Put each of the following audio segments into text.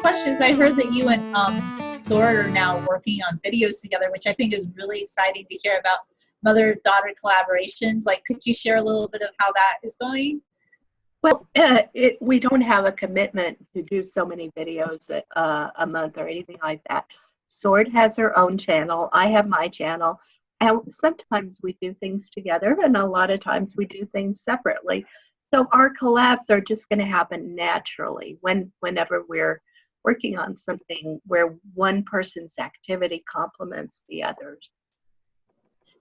questions. I heard that you and Sword are now working on videos together, which I think is really exciting to hear about mother-daughter collaborations. Like, could you share a little bit of how that is going? Well, we don't have a commitment to do so many videos a month or anything like that. Sword has her own channel. I have my channel. And sometimes we do things together, and a lot of times we do things separately. So our collabs are just going to happen naturally whenever we're working on something where one person's activity complements the others.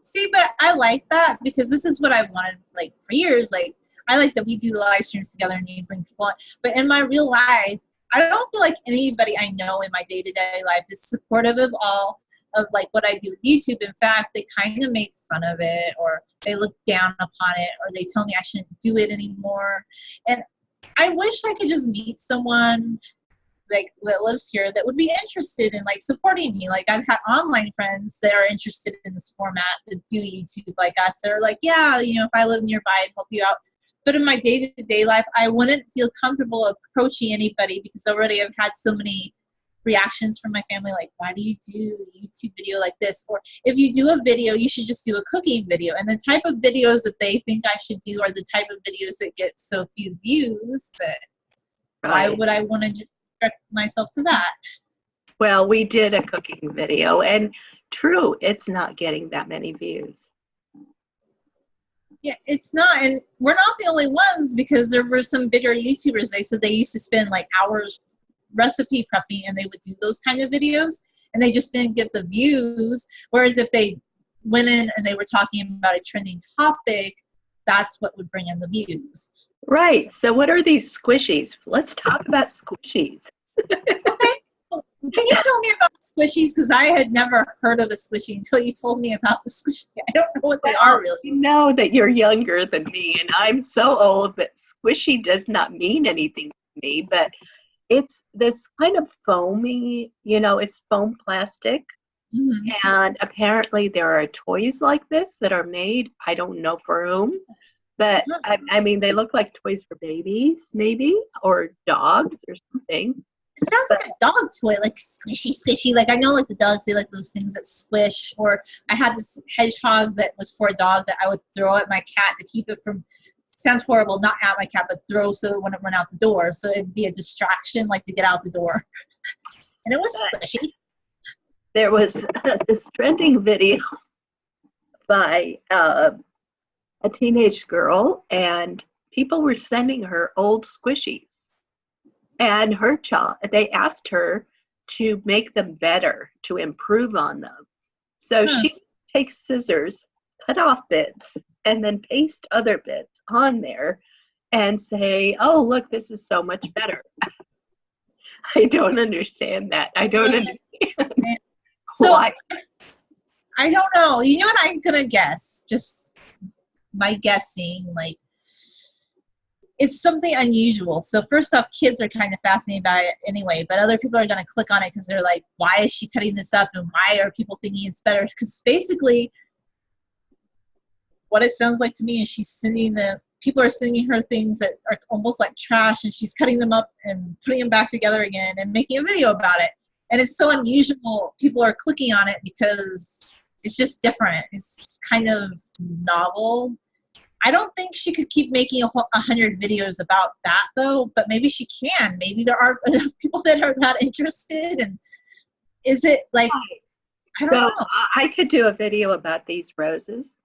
See, but I like that because this is what I wanted, like, for years. Like, I like that we do the live streams together and you bring people on. But in my real life, I don't feel like anybody I know in my day-to-day life is supportive of all of, like, what I do with YouTube. In fact, they kind of make fun of it, or they look down upon it, or they tell me I shouldn't do it anymore. And I wish I could just meet someone like that lives here that would be interested in, like, supporting me. Like, I've had online friends that are interested in this format that do YouTube like us. They're like, yeah, you know, if I live nearby, I'd help you out. But in my day-to-day life, I wouldn't feel comfortable approaching anybody because already I've had so many reactions from my family, like, why do you do a YouTube video like this? Or if you do a video, you should just do a cooking video. And the type of videos that they think I should do are the type of videos that get so few views that why would I want to just direct myself to that? Well, we did a cooking video, and true, it's not getting that many views. Yeah, it's not, and we're not the only ones, because there were some bigger YouTubers. They said they used to spend like hours recipe prepping and they would do those kind of videos and they just didn't get the views. Whereas if they went in and they were talking about a trending topic, that's what would bring in the views. Right. So what are these squishies? Let's talk about squishies. Okay. Can you tell me about squishies? Because I had never heard of a squishy until you told me about the squishy. I don't know what they are really. You know that you're younger than me, and I'm so old that squishy does not mean anything to me, but it's this kind of foamy, you know, it's foam plastic. Mm-hmm. And apparently there are toys like this that are made, I don't know for whom, but I mean, they look like toys for babies, maybe, or dogs or something. It sounds like a dog toy, like squishy, squishy. Like, I know, like, the dogs, they like those things that squish. Or I had this hedgehog that was for a dog that I would throw at my cat to keep it from, sounds horrible, not at my cat, but throw so it wouldn't run out the door. So it'd be a distraction, like, to get out the door. And it was squishy. There was this trending video by a teenage girl, and people were sending her old squishies. And her child, they asked her to make them better, to improve on them. So she takes scissors, cut off bits, and then paste other bits on there and say, oh, look, this is so much better. I don't understand that. I don't understand why. I don't know. You know what I'm going to guess? Just my guessing, like, it's something unusual. So first off, kids are kind of fascinated by it anyway, but other people are going to click on it because they're like, why is she cutting this up? And why are people thinking it's better? Because basically what it sounds like to me is people are sending her things that are almost like trash, and she's cutting them up and putting them back together again and making a video about it. And it's so unusual. People are clicking on it because it's just different. It's kind of novel. I don't think she could keep making 100 videos about that, though, but maybe she can. Maybe there are enough people that are not interested. And is it like, I don't know. I could do a video about these roses.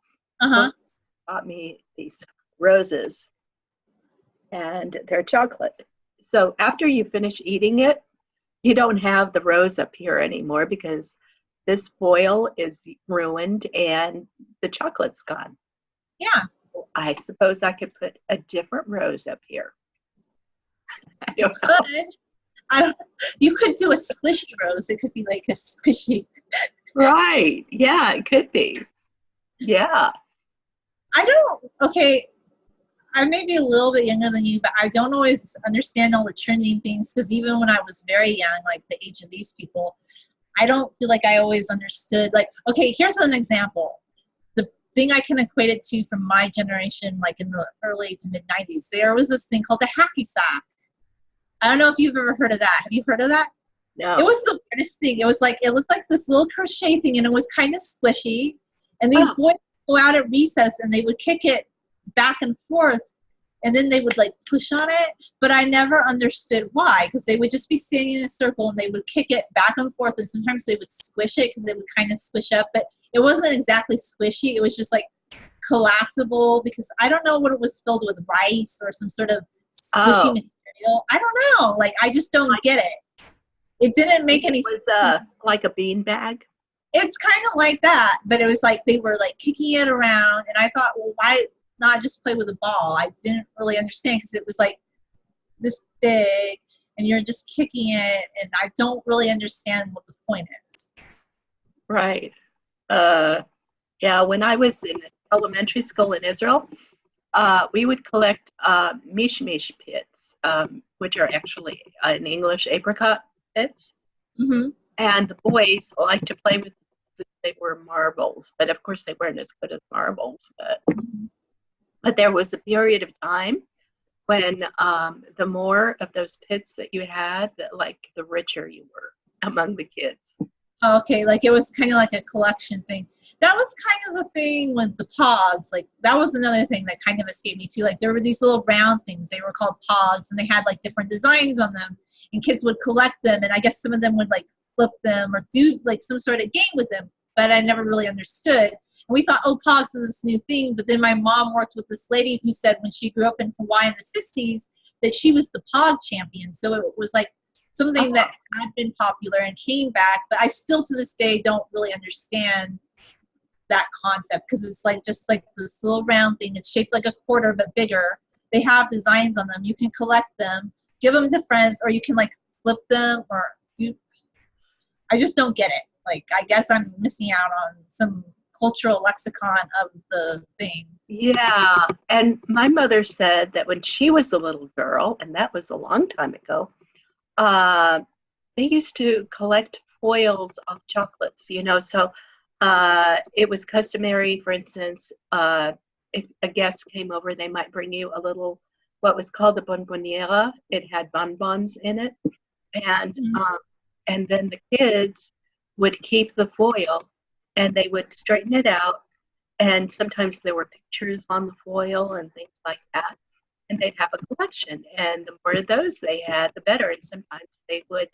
Bought me these roses, and they're chocolate. So after you finish eating it, you don't have the rose up here anymore because this foil is ruined and the chocolate's gone. Yeah. I suppose I could put a different rose up here. You could do a squishy rose. It could be like a squishy. Right. Yeah, it could be. Yeah. I may be a little bit younger than you, but I don't always understand all the trending things, because even when I was very young, like the age of these people, I don't feel like I always understood. Like, okay, here's an example. Thing I can equate it to from my generation, like in the early to mid 90s, there was this thing called the hacky sack. I don't know if you've ever heard of that. Have you heard of that? It No. was the weirdest thing. It was like, it looked like this little crochet thing, and it was kind of squishy. And these Oh, boys would go out at recess, and they would kick it back and forth, and then they would like push on it. But I never understood why, because they would just be standing in a circle, and they would kick it back and forth, and sometimes they would squish it because they would kind of squish up. But it wasn't exactly squishy. It was just like collapsible, because I don't know what it was filled with, rice or some sort of squishy oh, material. I don't know. Like, I just don't get it. It didn't make any it sense. was like a bean bag. It's kind of like that, but it was like they were like kicking it around, and I thought, well, why not just play with a ball? I didn't really understand, because it was like this big, and you're just kicking it, and I don't really understand what the point is. Right. Yeah, when I was in elementary school in Israel, we would collect mishmish pits, which are actually in English apricot pits. Mm-hmm. And the boys liked to play with them as if they were marbles, but of course they weren't as good as marbles. But there was a period of time when the more of those pits that you had, like the richer you were among the kids. Okay, like it was kind of like a collection thing. That was kind of the thing with the pogs. Like, that was another thing that kind of escaped me too. Like, there were these little round things. They were called pogs, and they had like different designs on them, and kids would collect them. And I guess some of them would like flip them or do like some sort of game with them. But I never really understood. And we thought, oh, pogs is this new thing. But then my mom worked with this lady who said when she grew up in Hawaii in the 60s that she was the pog champion. So it was like something that had been popular and came back. But I still to this day don't really understand that concept, because it's like just like this little round thing. It's shaped like a quarter but bigger. They have designs on them. You can collect them, give them to friends, or you can like flip them or do. I just don't get it. Like, I guess I'm missing out on some cultural lexicon of the thing. Yeah, and my mother said that when she was a little girl, and that was a long time ago, uh, they used to collect foils of chocolates, so it was customary, for instance, if a guest came over, they might bring you a little, what was called a bonbonniere. It had bonbons in it. And, Mm-hmm. and then the kids would keep the foil, and they would straighten it out. And sometimes there were pictures on the foil and things like that. And they'd have a collection. And the more of those they had, the better. And sometimes they would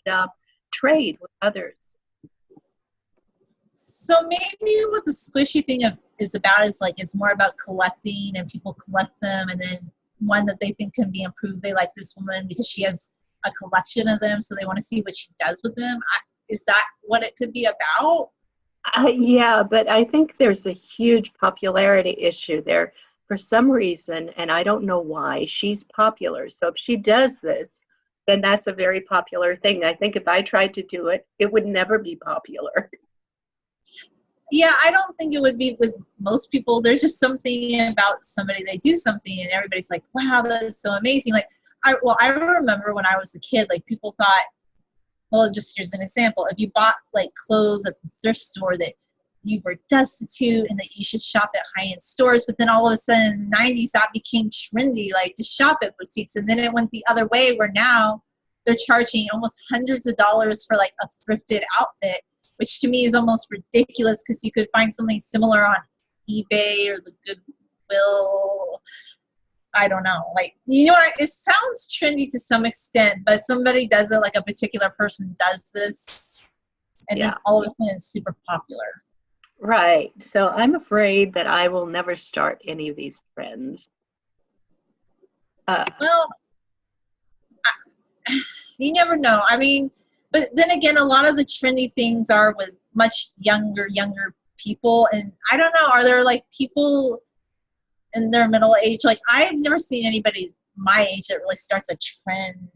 trade with others. So maybe what the squishy thing is about is like it's more about collecting, and people collect them, and then one that they think can be improved, they like this woman because she has a collection of them, so they want to see what she does with them. Is that what it could be about? Yeah, but I think there's a huge popularity issue there for some reason, and I don't know why. She's popular. So if she does this, then that's a very popular thing. I think if I tried to do it, it would never be popular. Yeah, I don't think it would be with most people. There's just something about somebody, they do something, and everybody's like, wow, that's so amazing. Like, I remember when I was a kid, like people thought, well, just here's an example. If you bought like clothes at the thrift store, that you were destitute and that you should shop at high-end stores, but then all of a sudden in the 90s that became trendy, like to shop at boutiques, and then it went the other way where now they're charging almost hundreds of dollars for like a thrifted outfit, which to me is almost ridiculous, because you could find something similar on eBay or the Goodwill. I don't know. Like, it sounds trendy to some extent, but somebody does it, like a particular person does this, and then Yeah, all of a sudden it's super popular. right. So I'm afraid that I will never start any of these trends. Uh, Well, you never know. I mean, but then again, a lot of the trendy things are with much younger people, and I don't know. Are there like people in their middle age? Like, I've never seen anybody my age that really starts a trend,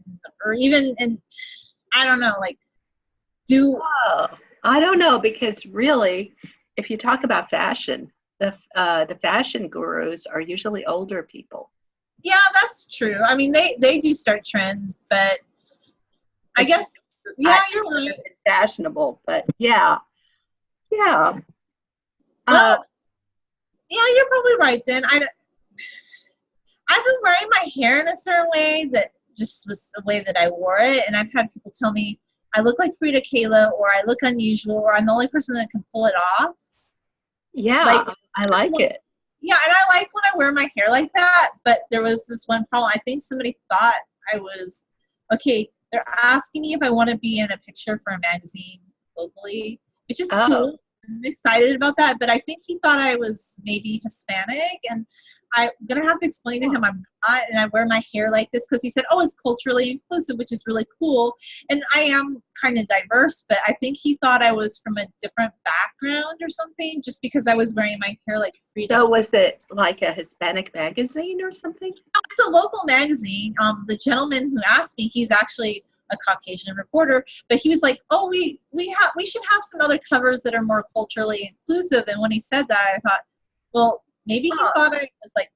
or even, and I don't know, like, do. oh, I don't know, because really, if you talk about fashion, the fashion gurus are usually older people. Yeah, that's true. I mean, they do start trends, but I It's guess, I yeah, you're right. it's fashionable, but yeah, yeah. Uh, Well, yeah, you're probably right then. I've been wearing my hair in a certain way that just was the way that I wore it. And I've had people tell me I look like Frida Kahlo, or I look unusual, or I'm the only person that can pull it off. Yeah, Like, I like it. yeah, and I like when I wear my hair like that, but there was this one problem. I think somebody thought I was, okay, they're asking me if I want to be in a picture for a magazine locally, which is Oh, cool. I'm excited about that, but I think he thought I was maybe Hispanic, and I'm going to have to explain to him I'm not, and I wear my hair like this because he said, oh, it's culturally inclusive, which is really cool, and I am kind of diverse, but I think he thought I was from a different background or something just because I was wearing my hair like Frida. so was it like a Hispanic magazine or something? No, it's a local magazine. The gentleman who asked me, he's actually a Caucasian reporter, but he was like, "Oh, we should have some other covers that are more culturally inclusive." And when he said that, I thought, well, maybe he thought I was like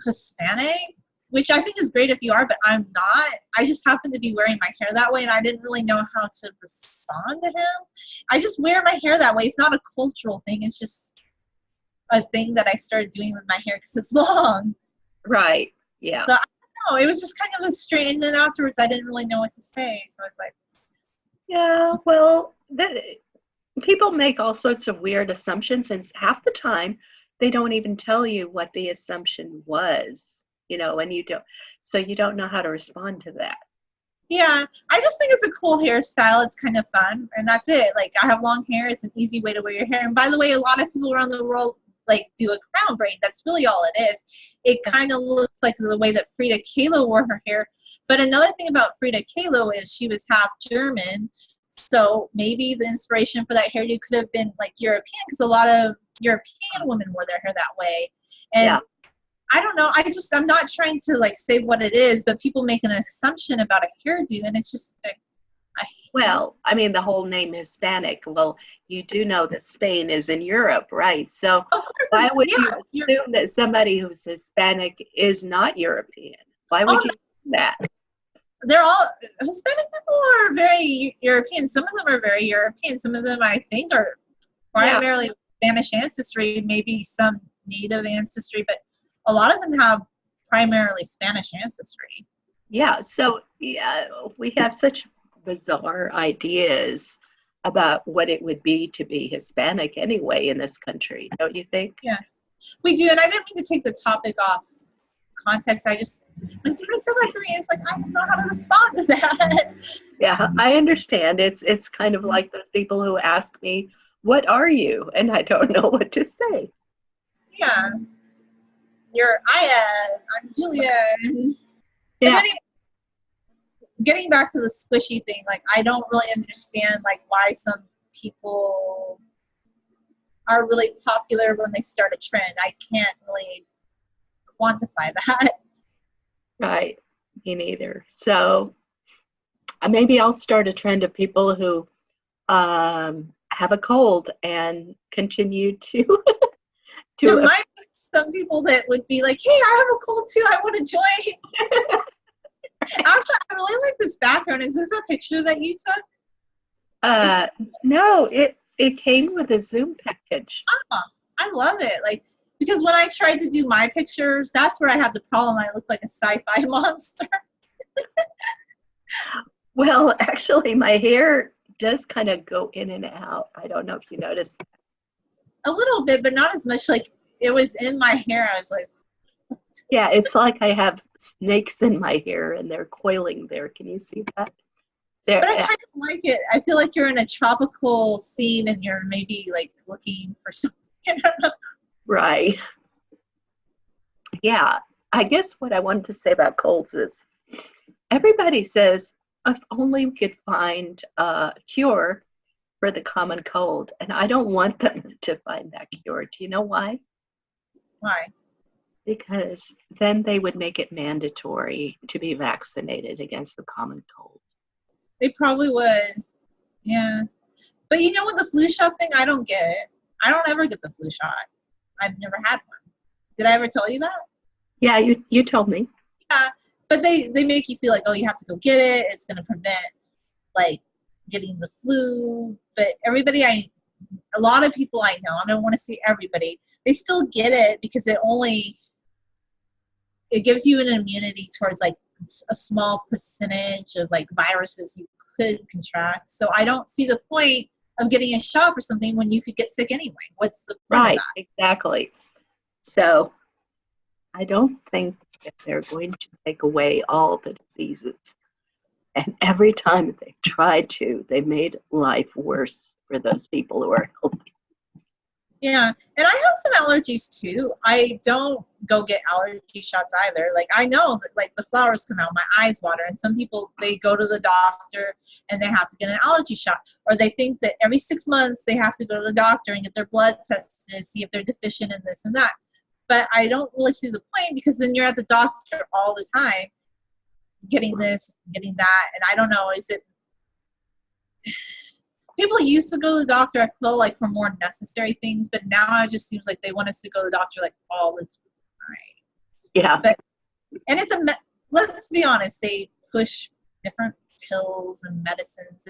Hispanic, which I think is great if you are, but I'm not. I just happen to be wearing my hair that way, and I didn't really know how to respond to him. I just wear my hair that way. It's not a cultural thing. It's just a thing that I started doing with my hair because it's long. Right. Yeah. So I don't know. It was just kind of a strange. And then afterwards, I didn't really know what to say. So it's like, Yeah. Well, people make all sorts of weird assumptions, and half the time they don't even tell you what the assumption was, and you don't know how to respond to that. yeah, I just think it's a cool hairstyle. It's kind of fun, and that's it. Like, I have long hair. It's an easy way to wear your hair. And by the way, a lot of people around the world like do a crown braid. That's really all it is. It kind of looks like the way that Frida Kahlo wore her hair. But another thing about Frida Kahlo is she was half German. So maybe the inspiration for that hairdo could have been like European, because a lot of European women wore their hair that way. And Yeah. I don't know. I'm not trying to like say what it is, but people make an assumption about a hairdo, and it's just like, Well, I mean, the whole name Hispanic. Well, you do know that Spain is in Europe, right? So of course, why would yeah, you assume that somebody who's Hispanic is not European? Why would you do that? they're all Hispanic people are very European. Some of them are very European. Some of them I think are primarily Spanish ancestry, maybe some native ancestry, but a lot of them have primarily Spanish ancestry. Yeah. So yeah, we have such bizarre ideas about what it would be to be Hispanic anyway in this country, don't you think? Yeah, we do. And I didn't mean to take the topic off context. I just, when somebody said that to me, it's like, I don't know how to respond to that. Yeah, I understand. It's kind of like those people who ask me, "What are you?" and I don't know what to say. Yeah. I'm Julia. And Yeah. anyway, getting back to the squishy thing, like, I don't really understand like why some people are really popular when they start a trend. I can't really quantify that. Right. Me neither. So maybe I'll start a trend of people who have a cold and continue to There to might be some people that would be like, hey, I have a cold too. I want to join. Actually, I really like this background. Is this a picture that you took? no, it came with a Zoom package. I love it. Like, because when I tried to do my pictures, that's where I had the problem. I looked like a sci-fi monster. Well, actually, my hair does kind of go in and out. I don't know if you noticed. A little bit, but not as much. Like, it was in my hair. I was like, Yeah, it's like I have snakes in my hair and they're coiling there. Can you see that? There. but I kind of like it. I feel like you're in a tropical scene and you're maybe like looking for something. I don't know. Right. Yeah, I guess what I wanted to say about colds is everybody says if only we could find a cure for the common cold, and I don't want them to find that cure. Do you know why? Why? Because then they would make it mandatory to be vaccinated against the common cold. They probably would. Yeah. But you know, with the flu shot thing, I don't get it. I don't ever get the flu shot. I've never had one. Did I ever tell you that? Yeah, you told me. Yeah. But they make you feel like, oh, you have to go get it. It's going to prevent, like, getting the flu. But a lot of people I know, I don't want to say everybody, they still get it because it gives you an immunity towards, like, a small percentage of like viruses you could contract. So I don't see the point of getting a shot for something when you could get sick anyway. What's the point of Right, that? exactly. So I don't think that they're going to take away all the diseases. And every time they tried to, they made life worse for those people who are healthy. Yeah, and I have some allergies too. I don't go get allergy shots either. Like I know that like the flowers come out, my eyes water, and some people they go to the doctor and they have to get an allergy shot, or they think that every 6 months they have to go to the doctor and get their blood tested to see if they're deficient in this and that. But I don't really see the point because then you're at the doctor all the time getting this, getting that, and I don't know, is it people used to go to the doctor, I feel like, for more necessary things, but now it just seems like they want us to go to the doctor like all the time. Yeah. But and it's let's be honest, they push different pills and medicines,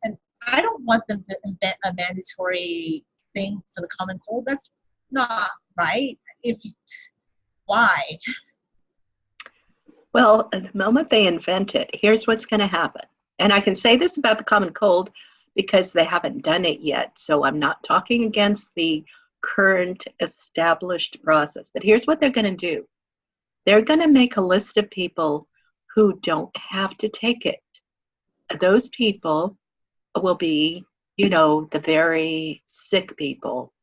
and I don't want them to invent a mandatory thing for the common cold. That's not right. Why? Well, at the moment they invent it, here's what's going to happen. And I can say this about the common cold because they haven't done it yet. So I'm not talking against the current established process. But here's what they're going to do. They're going to make a list of people who don't have to take it. Those people will be, the very sick people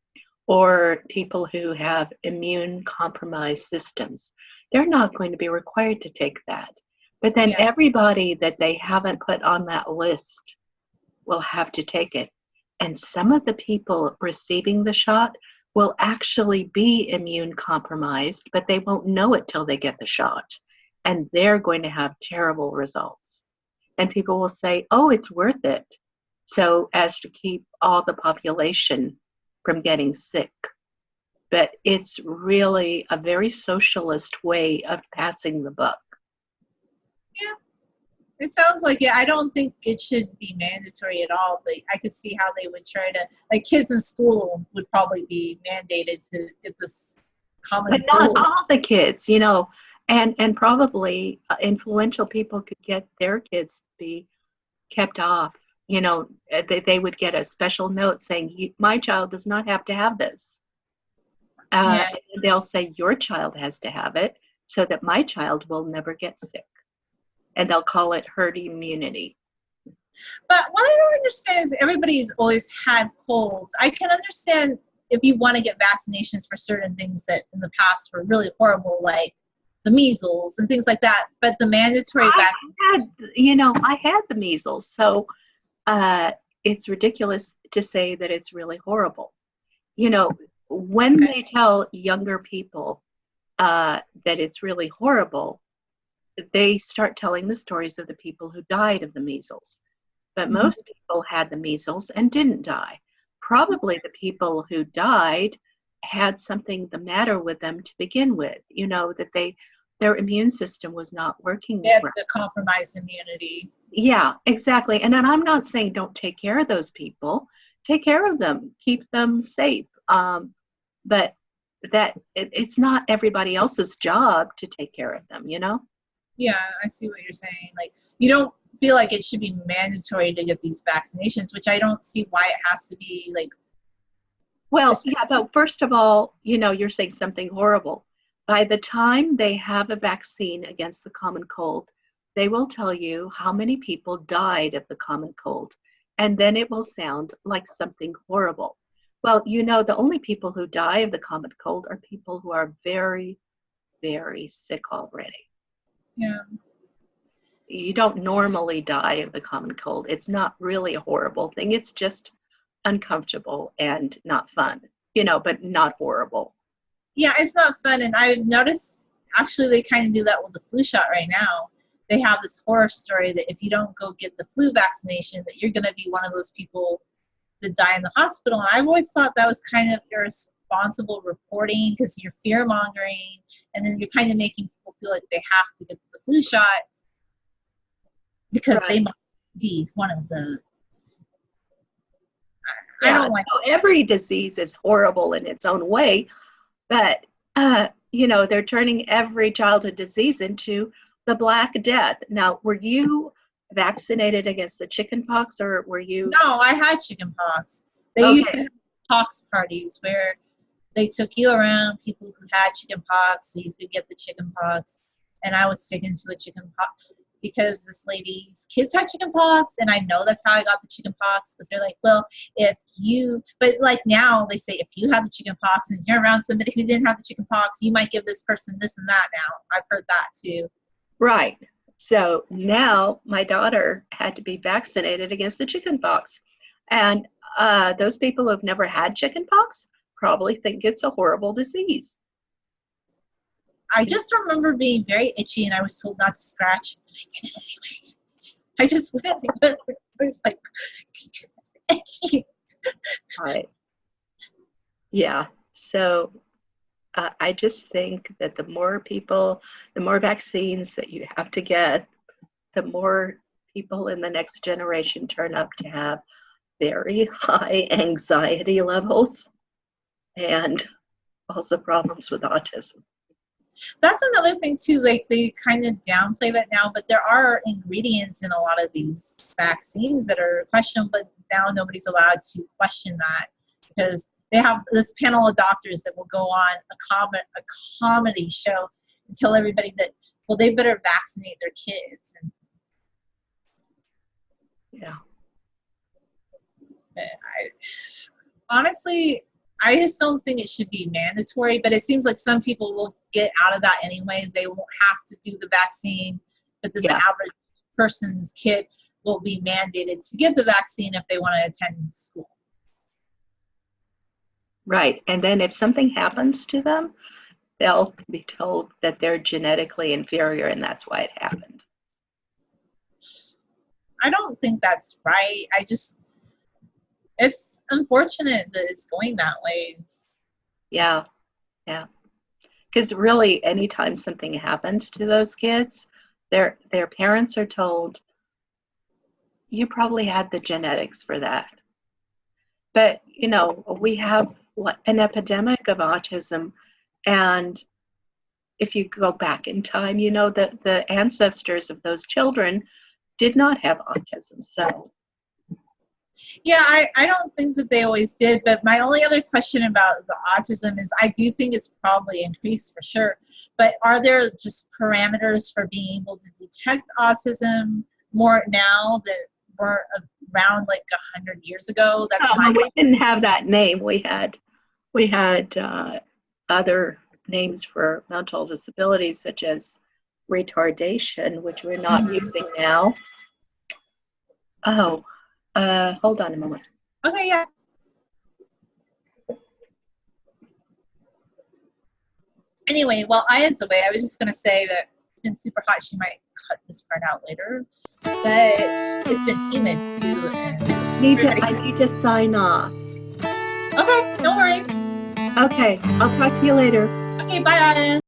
or people who have immune compromised systems. They're not going to be required to take that. But then everybody that they haven't put on that list will have to take it. And some of the people receiving the shot will actually be immune compromised, but they won't know it till they get the shot. And they're going to have terrible results. And people will say, oh, it's worth it. So as to keep all the population from getting sick. But it's really a very socialist way of passing the buck. Yeah. It sounds like it. I don't think it should be mandatory at all, but I could see how they would try to, like kids in school would probably be mandated to get this common But not cold. all the kids, and probably influential people could get their kids to be kept off. They would get a special note saying, my child does not have to have this. And they'll say, your child has to have it so that my child will never get sick. And they'll call it herd immunity. But what I don't understand is everybody's always had colds. I can understand if you want to get vaccinations for certain things that in the past were really horrible, like the measles and things like that. But the mandatory vaccine. I had the measles. So it's ridiculous to say that it's really horrible. When they tell younger people that it's really horrible, they start telling the stories of the people who died of the measles. But most people had the measles and didn't die. Probably the people who died had something the matter with them to begin with, that their immune system was not working. They had the compromised immunity. Yeah, exactly. And then I'm not saying don't take care of those people. Take care of them. Keep them safe. But it's not everybody else's job to take care of them, Yeah, I see what you're saying. Like, you don't feel like it should be mandatory to get these vaccinations, which I don't see why it has to be like. Well, yeah, but first of all, you're saying something horrible. By the time they have a vaccine against the common cold, they will tell you how many people died of the common cold. And then it will sound like something horrible. Well, the only people who die of the common cold are people who are very, very sick already. Yeah. You don't normally die of the common cold. It's not really a horrible thing. It's just uncomfortable and not fun, but not horrible. Yeah, it's not fun. And I've noticed, actually, they kind of do that with the flu shot right now. They have this horror story that if you don't go get the flu vaccination, that you're going to be one of those people that die in the hospital. And I've always thought that was kind of irresponsible reporting because you're fear mongering, and then you're kind of making people feel like they have to get the flu shot because they might be one of the. I don't like. So every disease is horrible in its own way, but they're turning every childhood disease into The Black Death. Now, were you vaccinated against the chicken pox, or were you? No, I had chicken pox. They used to Okay. have pox parties where they took you around people who had chicken pox so you could get the chicken pox. And I was taken to a chicken pox because this lady's kids had chicken pox, and I know that's how I got the chicken pox, because they're like, well, if you, but like now they say if you have the chicken pox and you're around somebody who didn't have the chicken pox, you might give this person this and that now. I've heard that too. Right. So now my daughter had to be vaccinated against the chicken pox. And those people who have never had chicken pox probably think it's a horrible disease. I just remember being very itchy and I was told not to scratch. But I did it anyway. I just went in there. I was like, itchy. Right. Yeah. So I just think that the more people, the more vaccines that you have to get, the more people in the next generation turn up to have very high anxiety levels and also problems with autism. That's another thing too, like they kind of downplay that now, but there are ingredients in a lot of these vaccines that are questionable, but now nobody's allowed to question that because they have this panel of doctors that will go on a comedy show and tell everybody that, well, they better vaccinate their kids. And Yeah. honestly, I just don't think it should be mandatory, but it seems like some people will get out of that anyway. They won't have to do the vaccine, but then the average person's kid will be mandated to get the vaccine if they want to attend school. Right. And then if something happens to them, they'll be told that they're genetically inferior and that's why it happened. I don't think that's right. It's unfortunate that it's going that way. Yeah. Yeah. Because really, anytime something happens to those kids, their parents are told, you probably had the genetics for that. But, you know, we have an epidemic of autism. And if you go back in time, you know that the ancestors of those children did not have autism. So yeah, I don't think that they always did, but my only other question about the autism is I do think it's probably increased for sure, but are there just parameters for being able to detect autism more now that were around like 100 years ago? That's we didn't have that name. We had other names for mental disabilities such as retardation, which we're not using now. Oh, hold on a moment. Okay, yeah. Anyway, while Aya's away, I was just going to say that it's been super hot. She might cut this part out later. But it's been humid too. And I need to sign off. Okay, no worries. Okay, I'll talk to you later. Okay, bye, Aya.